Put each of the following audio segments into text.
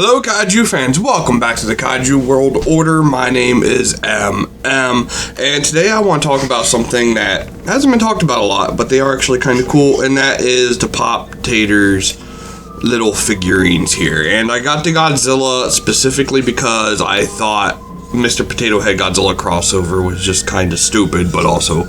Hello Kaiju fans, welcome back to the Kaiju World Order. My name is MM, and today I want to talk about something that hasn't been talked about a lot, but they are actually kind of cool, and that is the Poptaters little figurines here. And I got the Godzilla specifically because I thought Mr. Potato Head Godzilla crossover was just kind of stupid, but also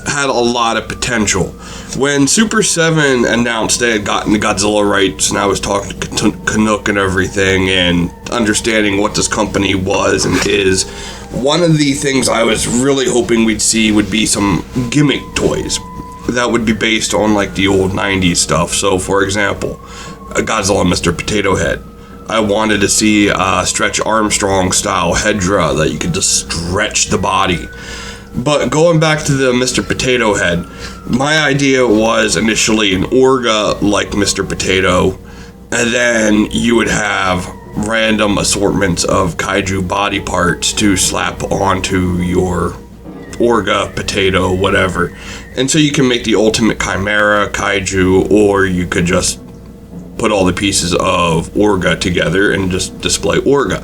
had a lot of potential. When Super 7 announced they had gotten the Godzilla rights, and I was talking to Canuck and everything, and understanding what this company was and is, one of the things I was really hoping we'd see would be some gimmick toys that would be based on like the old 90s stuff. So for example, a Godzilla Mr. Potato Head. I wanted to see a Stretch Armstrong style Hedra that you could just stretch the body. But going back to the Mr. Potato Head, my idea was initially an Orga like Mr. Potato, and then you would have random assortments of kaiju body parts to slap onto your Orga, Potato, whatever. And so you can make the ultimate Chimera kaiju, or you could just put all the pieces of Orga together and just display Orga.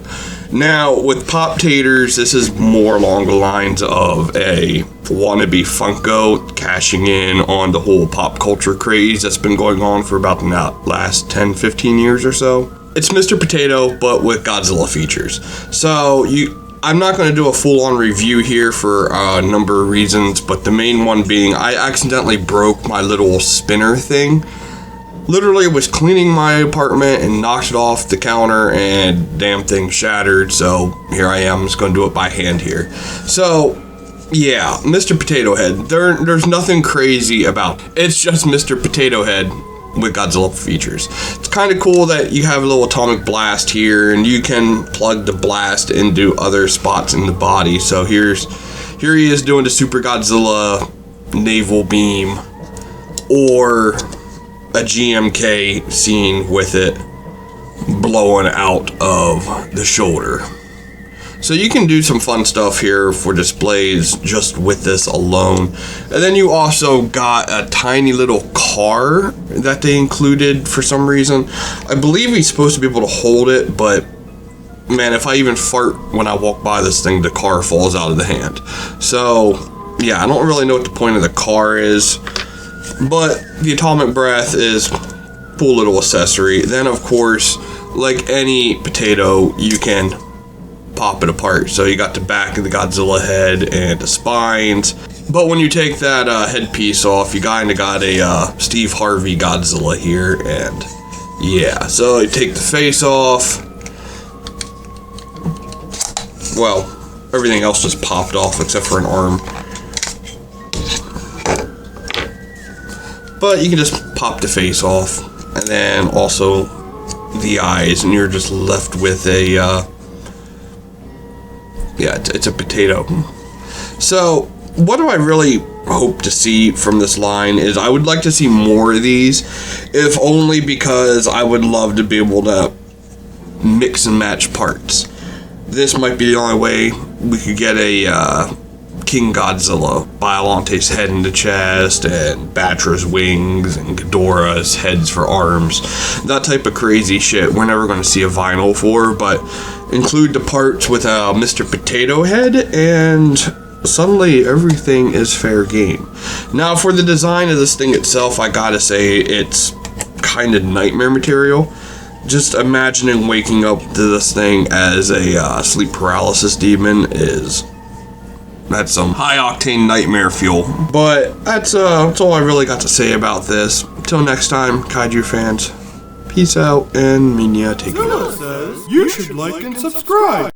Now, with Poptaters, this is more along the lines of a wannabe Funko cashing in on the whole pop culture craze that's been going on for about the last 10-15 years or so. It's Mr. Potato, but with Godzilla features. So, I'm not going to do a full-on review here for a number of reasons, but the main one being I accidentally broke my little spinner thing. Literally was cleaning my apartment and knocked it off the counter, and damn thing shattered. So here I am, just going to do it by hand here. So yeah, Mr. Potato Head, there's nothing crazy about it. It's just Mr. Potato Head with Godzilla features. It's kind of cool that you have a little atomic blast here, and you can plug the blast into other spots in the body. So here he is doing the Super Godzilla naval beam, or a GMK scene with it blowing out of the shoulder. So you can do some fun stuff here for displays just with this alone. And then you also got a tiny little car that they included for some reason. I believe he's supposed to be able to hold it, but man, if I even fart when I walk by this thing, the car falls out of the hand. So yeah, I don't really know what the point of the car is. But the atomic breath is a cool little accessory. Then, of course, like any potato, you can pop it apart. So you got the back of the Godzilla head and the spines. But when you take that headpiece off, you kind of got a Steve Harvey Godzilla here. And yeah, so you take the face off. Well, everything else just popped off except for an arm. But you can just pop the face off, and then also the eyes, and you're just left with a, yeah, it's a potato. So, what do I really hope to see from this line is I would like to see more of these, if only because I would love to be able to mix and match parts. This might be the only way we could get a, King Godzilla, Biolante's head in the chest, and Batra's wings, and Ghidorah's heads for arms. That type of crazy shit we're never going to see a vinyl for, but include the parts with a Mr. Potato Head, and suddenly everything is fair game. Now, for the design of this thing itself, I gotta say it's kind of nightmare material. Just imagining waking up to this thing as a sleep paralysis demon that's some high-octane nightmare fuel. But that's all I really got to say about this. Until next time, Kaiju fans, peace out, and Minya, take care. Says you should like and subscribe.